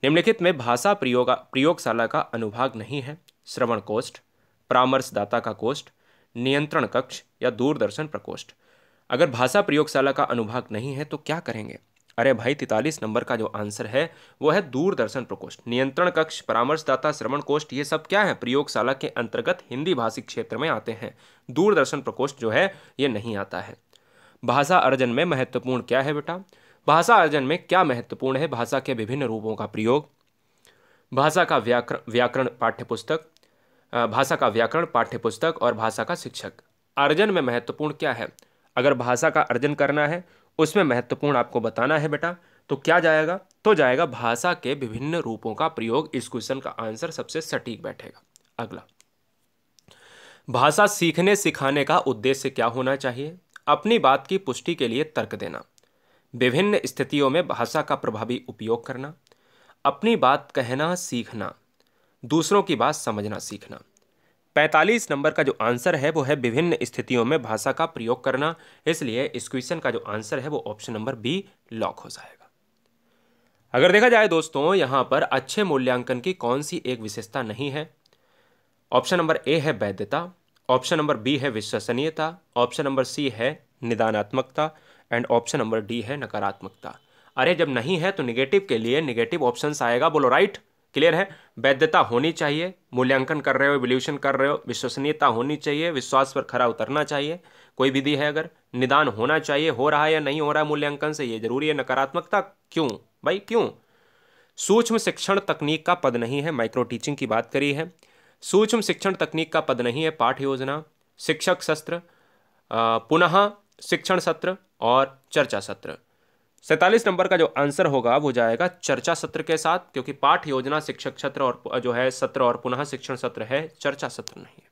निम्नलिखित में भाषा प्रयोगशाला का अनुभाग नहीं है? श्रवण कोष्ठ, परामर्शदाता का कोष्ठ, नियंत्रण कक्ष या दूरदर्शन प्रकोष्ठ। अगर भाषा प्रयोगशाला का अनुभाग नहीं है तो क्या करेंगे? अरे भाई 43 नंबर का जो आंसर है वो है दूरदर्शन प्रकोष्ठ। नियंत्रण कक्ष, परामर्शदाता, श्रवण कोष्ठ, ये सब क्या है? प्रयोगशाला के अंतर्गत हिंदी भाषिक क्षेत्र में आते हैं। दूरदर्शन प्रकोष्ठ जो है ये नहीं आता है। भाषा अर्जन में महत्वपूर्ण क्या है बेटा? भाषा अर्जन में क्या महत्वपूर्ण है? भाषा के विभिन्न रूपों का प्रयोग, भाषा का व्याकरण पाठ्यपुस्तक, भाषा का व्याकरण पाठ्यपुस्तक और भाषा का शिक्षक। अर्जन में महत्वपूर्ण क्या है? अगर भाषा का अर्जन करना है उसमें महत्वपूर्ण आपको बताना है बेटा, तो क्या जाएगा? तो जाएगा भाषा के विभिन्न रूपों का प्रयोग। इस क्वेश्चन का आंसर सबसे सटीक बैठेगा। अगला, भाषा सीखने सिखाने का उद्देश्य क्या होना चाहिए? अपनी बात की पुष्टि के लिए तर्क देना, विभिन्न स्थितियों में भाषा का प्रभावी उपयोग करना, अपनी बात कहना सीखना, दूसरों की बात समझना सीखना। 45 नंबर का जो आंसर है वो है विभिन्न स्थितियों में भाषा का प्रयोग करना। इसलिए इस क्वेश्चन का जो आंसर है वो ऑप्शन नंबर बी लॉक हो जाएगा। अगर देखा जाए दोस्तों यहां पर अच्छे मूल्यांकन की कौन सी एक विशेषता नहीं है? ऑप्शन नंबर ए है वैधता, ऑप्शन नंबर बी है विश्वसनीयता, ऑप्शन नंबर सी है निदानात्मकता एंड ऑप्शन नंबर डी है नकारात्मकता। अरे जब नहीं है तो निगेटिव के लिए निगेटिव ऑप्शंस आएगा। बोलो राइट, क्लियर है? वैधता होनी चाहिए, मूल्यांकन कर रहे हो, इवोल्यूशन कर रहे हो, विश्वसनीयता होनी चाहिए, विश्वास पर खरा उतरना चाहिए कोई विधि है, अगर निदान होना चाहिए, हो रहा है या नहीं हो रहा है मूल्यांकन से, ये जरूरी है। नकारात्मकता क्यों भाई, क्यों? सूक्ष्म शिक्षण तकनीक का पद नहीं है, माइक्रो टीचिंग की बात करी है। सूक्ष्म शिक्षण तकनीक का पद नहीं है, पाठ योजना, शिक्षक सत्र, पुनः शिक्षण सत्र और चर्चा सत्र। 47 नंबर का जो आंसर होगा वो जाएगा चर्चा सत्र के साथ, क्योंकि पाठ योजना, शिक्षक सत्र और जो है सत्र और पुनः शिक्षण सत्र है, चर्चा सत्र नहीं है।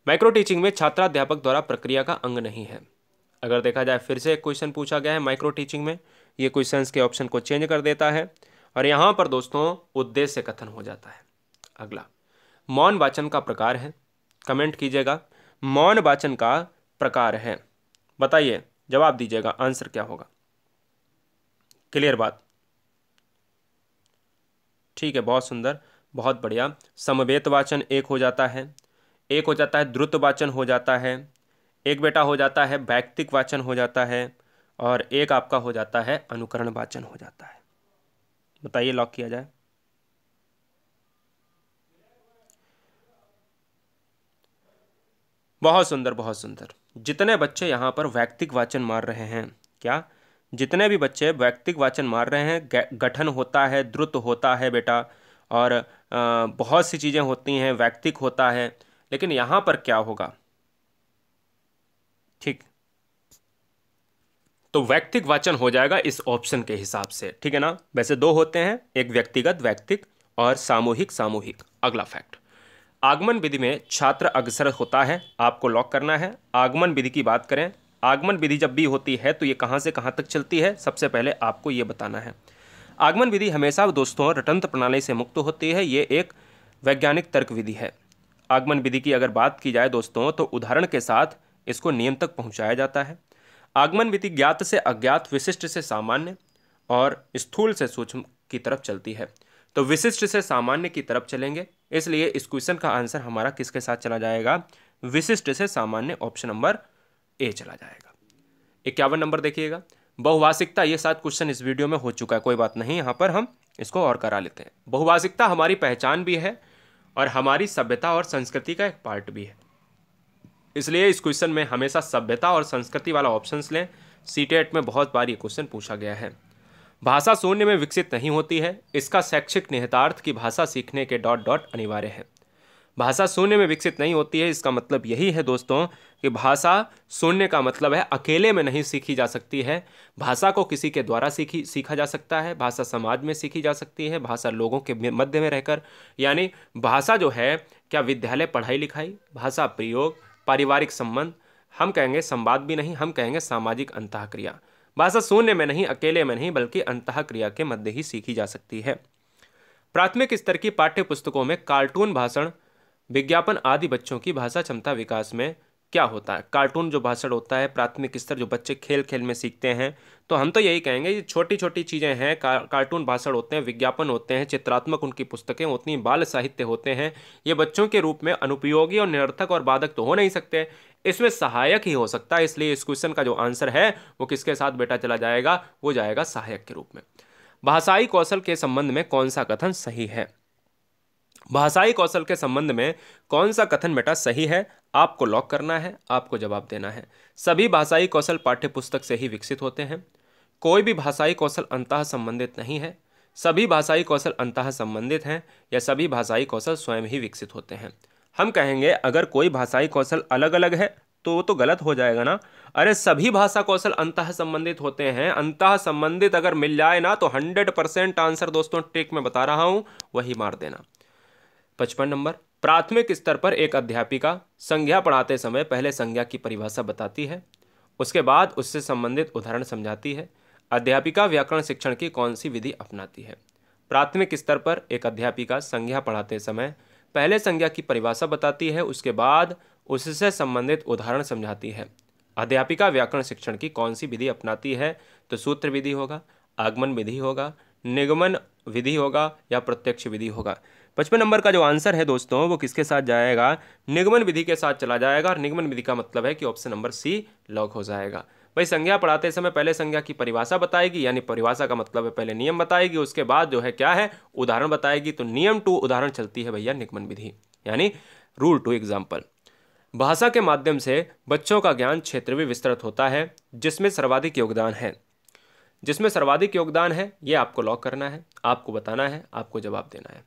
माइक्रो टीचिंग में छात्राध्यापक द्वारा प्रक्रिया का अंग नहीं है। अगर देखा जाए फिर से एक क्वेश्चन पूछा गया है माइक्रो टीचिंग में, ये क्वेश्चंस के ऑप्शन को चेंज कर देता है और यहाँ पर दोस्तों उद्देश्य कथन हो जाता है। अगला, मौन वाचन का प्रकार है, कमेंट कीजिएगा। मौन वाचन का प्रकार है, बताइए, जवाब दीजिएगा, आंसर क्या होगा? क्लियर बात? ठीक है, बहुत सुंदर, बहुत बढ़िया। समवेत वाचन एक हो जाता है, एक हो जाता है द्रुत वाचन हो जाता है, एक बेटा हो जाता है वैयक्तिक वाचन हो जाता है और एक आपका हो जाता है अनुकरण वाचन हो जाता है। बताइए, लॉक किया जाए। बहुत सुंदर, बहुत सुंदर। जितने बच्चे यहाँ पर वैयक्तिक वाचन मार रहे हैं, क्या जितने भी बच्चे वैयक्तिक वाचन मार रहे हैं, गठन होता है, द्रुत होता है बेटा, और बहुत सी चीज़ें होती हैं, वैयक्तिक होता है, लेकिन यहाँ पर क्या होगा? ठीक, तो वैयक्तिक वाचन हो जाएगा इस ऑप्शन के हिसाब से, ठीक है ना। वैसे दो होते हैं, एक व्यक्तिगत वैयक्तिक और सामूहिक सामूहिक। अगला फैक्ट, आगमन विधि में छात्र अग्रसर होता है, आपको लॉक करना है। आगमन विधि की बात करें, आगमन विधि जब भी होती है तो ये कहाँ से कहाँ तक चलती है, सबसे पहले आपको ये बताना है। आगमन विधि हमेशा दोस्तों रटंत्र प्रणाली से मुक्त होती है। ये एक वैज्ञानिक तर्क विधि है। आगमन विधि की अगर बात की जाए दोस्तों तो उदाहरण के साथ इसको नियम तक पहुंचाया जाता है। आगमन विधि ज्ञात से अज्ञात, विशिष्ट से सामान्य और स्थूल से सूक्ष्म की तरफ चलती है। तो विशिष्ट से सामान्य की तरफ चलेंगे, इसलिए इस क्वेश्चन का आंसर हमारा किसके साथ चला जाएगा? विशिष्ट से सामान्य, ऑप्शन नंबर ए चला जाएगा। 51 नंबर देखिएगा, बहुभाषिकता। ये 7 क्वेश्चन इस वीडियो में हो चुका है, कोई बात नहीं, यहाँ पर हम इसको और करा लेते हैं। बहुभाषिकता हमारी पहचान भी है और हमारी सभ्यता और संस्कृति का एक पार्ट भी है, इसलिए इस क्वेश्चन में हमेशा सभ्यता और संस्कृति वाला ऑप्शंस लें। सीटेट में बहुत बार ये क्वेश्चन पूछा गया है। भाषा शून्य में विकसित नहीं होती है। इसका शैक्षिक निहितार्थ की भाषा सीखने के ... अनिवार्य है। भाषा शून्य में विकसित नहीं होती है, इसका मतलब यही है दोस्तों कि भाषा शून्य का मतलब है अकेले में नहीं सीखी जा सकती है। भाषा को किसी के द्वारा सीखा जा सकता है। भाषा समाज में सीखी जा सकती है, भाषा लोगों के मध्य में रहकर। यानी भाषा जो है, क्या विद्यालय पढ़ाई लिखाई, भाषा प्रयोग, पारिवारिक संबंध, हम कहेंगे संवाद भी नहीं, हम कहेंगे सामाजिक अंतःक्रिया। भाषा शून्य में नहीं, अकेले में नहीं, बल्कि अंतःक्रिया के मध्य ही सीखी जा सकती है। प्राथमिक स्तर की पाठ्य पुस्तकों में कार्टून, भाषण, विज्ञापन आदि बच्चों की भाषा क्षमता विकास में क्या होता है? कार्टून जो भाषण होता है, प्राथमिक स्तर जो बच्चे खेल खेल में सीखते हैं, तो हम तो यही कहेंगे ये छोटी छोटी चीज़ें हैं। कार्टून भाषण होते हैं, विज्ञापन होते हैं, चित्रात्मक उनकी पुस्तकें होती हैं, बाल साहित्य होते हैं। ये बच्चों के रूप में अनुपयोगी और निरर्थक और बाधक तो हो नहीं सकते, इसमें सहायक ही हो सकता है। इसलिए इस क्वेश्चन का जो आंसर है वो किसके साथ बेटा चला जाएगा? वो जाएगा सहायक के रूप में। भाषाई कौशल के संबंध में कौन सा कथन सही है? भाषाई कौशल के संबंध में कौन सा कथन बेटा सही है? आपको लॉक करना है, आपको जवाब देना है। सभी भाषाई कौशल पाठ्य पुस्तक से ही विकसित होते हैं। कोई भी भाषाई कौशल अंतः संबंधित नहीं है। सभी भाषाई कौशल अंतः संबंधित हैं, या सभी भाषाई कौशल स्वयं ही विकसित होते हैं। हम कहेंगे अगर कोई भाषाई कौशल अलग अलग है तो वो तो गलत हो जाएगा ना। अरे सभी भाषा कौशल अंतः संबंधित होते हैं। अंतः संबंधित अगर मिल जाए ना तो 100% आंसर दोस्तों ट्रिक में बता रहा हूं वही मार देना। 55 नंबर, प्राथमिक स्तर पर एक अध्यापिका संज्ञा पढ़ाते समय पहले संज्ञा की परिभाषा बताती है, उसके बाद उससे संबंधित उदाहरण समझाती है। अध्यापिका व्याकरण शिक्षण की कौन सी विधि अपनाती है? प्राथमिक स्तर पर एक अध्यापिका संज्ञा पढ़ाते समय पहले संज्ञा की परिभाषा बताती है, उसके बाद उससे संबंधित उदाहरण समझाती है। अध्यापिका व्याकरण शिक्षण की कौन सी विधि अपनाती है? तो सूत्र विधि होगा, आगमन विधि होगा, निगमन विधि होगा, या प्रत्यक्ष विधि होगा। 55 नंबर का जो आंसर है दोस्तों वो किसके साथ जाएगा? निगमन विधि के साथ चला जाएगा। और निगमन विधि का मतलब है कि ऑप्शन नंबर सी लॉक हो जाएगा। भाई संज्ञा पढ़ाते समय पहले संज्ञा की परिभाषा बताएगी, यानी परिभाषा का मतलब है पहले नियम बताएगी, उसके बाद जो है क्या है उदाहरण बताएगी। तो नियम टू उदाहरण चलती है भैया निगमन विधि, यानी रूल टू एग्जाम्पल। भाषा के माध्यम से बच्चों का ज्ञान क्षेत्र भी विस्तृत होता है, जिसमें सर्वाधिक योगदान है। जिसमें सर्वाधिक योगदान है ये आपको लॉक करना है, आपको बताना है, आपको जवाब देना है।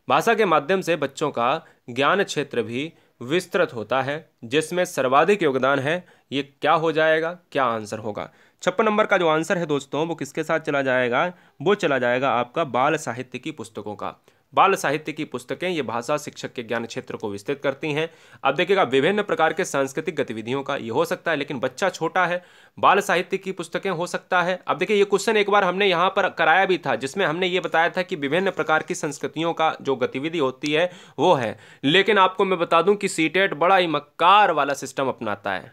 भाषा के माध्यम से बच्चों का ज्ञान क्षेत्र भी विस्तृत होता है, जिसमें सर्वाधिक योगदान है, ये क्या हो जाएगा, क्या आंसर होगा? 56 नंबर का जो आंसर है दोस्तों वो किसके साथ चला जाएगा? वो चला जाएगा आपका बाल साहित्य की पुस्तकों का। बाल साहित्य की पुस्तकें ये भाषा शिक्षक के ज्ञान क्षेत्र को विस्तृत करती हैं। अब देखिएगा विभिन्न प्रकार के सांस्कृतिक गतिविधियों का ये हो सकता है, लेकिन बच्चा छोटा है, बाल साहित्य की पुस्तकें हो सकता है। अब देखिए ये क्वेश्चन एक बार हमने यहाँ पर कराया भी था, जिसमें हमने ये बताया था कि विभिन्न प्रकार की संस्कृतियों का जो गतिविधि होती है वो है। लेकिन आपको मैं बता दूं कि सीटेट बड़ा ही मक्कार वाला सिस्टम अपनाता है,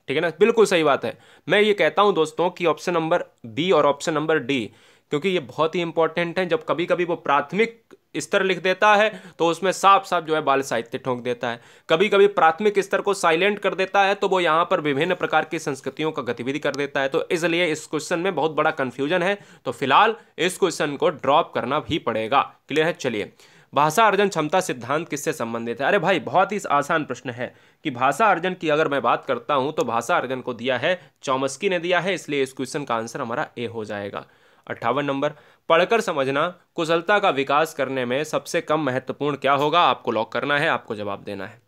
ठीक है ना? बिल्कुल सही बात है। मैं ये कहता हूं दोस्तों कि ऑप्शन नंबर बी और ऑप्शन नंबर डी, क्योंकि ये बहुत ही इंपॉर्टेंट है। जब कभी कभी वो प्राथमिक स्तर लिख देता है तो उसमें साफ साफ जो है बाल साहित्य ठोक देता है। कभी कभी प्राथमिक स्तर को साइलेंट कर देता है तो वो यहाँ पर विभिन्न प्रकार की संस्कृतियों का गतिविधि कर देता है। तो इसलिए इस क्वेश्चन में बहुत बड़ा कंफ्यूजन है, तो फिलहाल इस क्वेश्चन को ड्रॉप करना भी पड़ेगा। क्लियर है? चलिए, भाषा अर्जन क्षमता सिद्धांत किससे संबंधित है? अरे भाई बहुत ही आसान प्रश्न है कि भाषा अर्जन की अगर मैं बात करता हूं तो भाषा अर्जन को दिया है चॉम्स्की ने दिया है, इसलिए इस क्वेश्चन का आंसर हमारा ए हो जाएगा। 58 नंबर, पढ़कर समझना कुशलता का विकास करने में सबसे कम महत्वपूर्ण क्या होगा? आपको लॉक करना है, आपको जवाब देना है।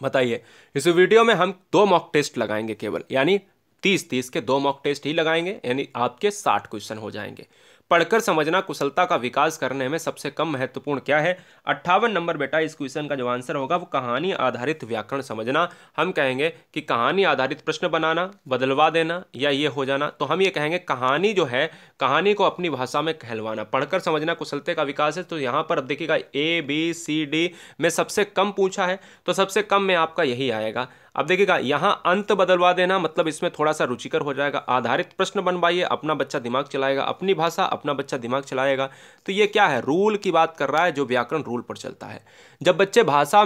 बताइए, इस वीडियो में हम 2 मॉक टेस्ट लगाएंगे केवल, यानी 30-30 के 2 मॉक टेस्ट ही लगाएंगे, यानी आपके 60 क्वेश्चन हो जाएंगे। पढ़कर समझना कुशलता का विकास करने में सबसे कम महत्वपूर्ण क्या है? 58 नंबर बेटा इस क्वेश्चन का जो आंसर होगा वो कहानी आधारित व्याकरण समझना। हम कहेंगे कि कहानी आधारित प्रश्न बनाना, बदलवा देना या ये हो जाना, तो हम ये कहेंगे कहानी जो है, कहानी को अपनी भाषा में कहलवाना। पढ़कर समझना कुशलता का विकास है, तो यहाँ पर अब देखिएगा ABCD में सबसे कम पूछा है, तो सबसे कम में आपका यही आएगा। अब देखिएगा यहाँ अंत बदलवा देना, मतलब इसमें थोड़ा सा रुचिकर हो जाएगा। आधारित प्रश्न बनवाइए, अपना बच्चा दिमाग चलाएगा, अपनी भाषा अपना बच्चा दिमाग चलाएगा। तो ये क्या है? रूल की बात कर रहा है, जो व्याकरण रूल पर चलता है। जब बच्चे भाषा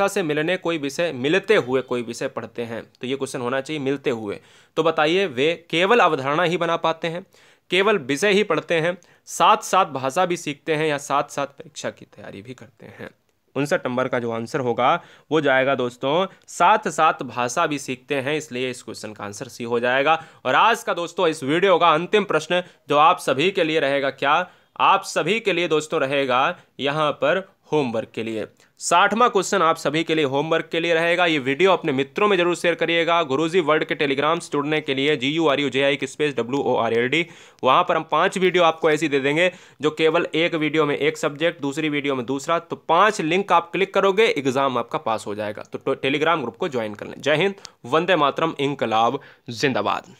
से मिलने कोई विषय, मिलते हुए कोई विषय पढ़ते हैं, तो ये क्वेश्चन होना चाहिए मिलते हुए। तो बताइए वे केवल अवधारणा ही बना पाते हैं, केवल विषय ही पढ़ते हैं, साथ साथ भाषा भी सीखते हैं, या साथ साथ परीक्षा की तैयारी भी करते हैं? 59 नंबर का जो आंसर होगा वो जाएगा दोस्तों, साथ साथ भाषा भी सीखते हैं, इसलिए इस क्वेश्चन का आंसर सी हो जाएगा। और आज का दोस्तों इस वीडियो का अंतिम प्रश्न जो आप सभी के लिए रहेगा, क्या आप सभी के लिए दोस्तों रहेगा यहाँ पर होमवर्क के लिए। 60वां क्वेश्चन आप सभी के लिए होमवर्क के लिए रहेगा। ये वीडियो अपने मित्रों में जरूर शेयर करिएगा। गुरुजी वर्ल्ड के टेलीग्राम से जुड़ने के लिए GURUJI_WORLD, वहां पर हम 5 वीडियो आपको ऐसी दे देंगे जो केवल एक वीडियो में एक सब्जेक्ट, दूसरी वीडियो में दूसरा, तो 5 लिंक आप क्लिक करोगे, एग्जाम आपका पास हो जाएगा। तो टेलीग्राम ग्रुप को ज्वाइन कर लें। जय हिंद, वंदे मातरम, इंकलाब जिंदाबाद।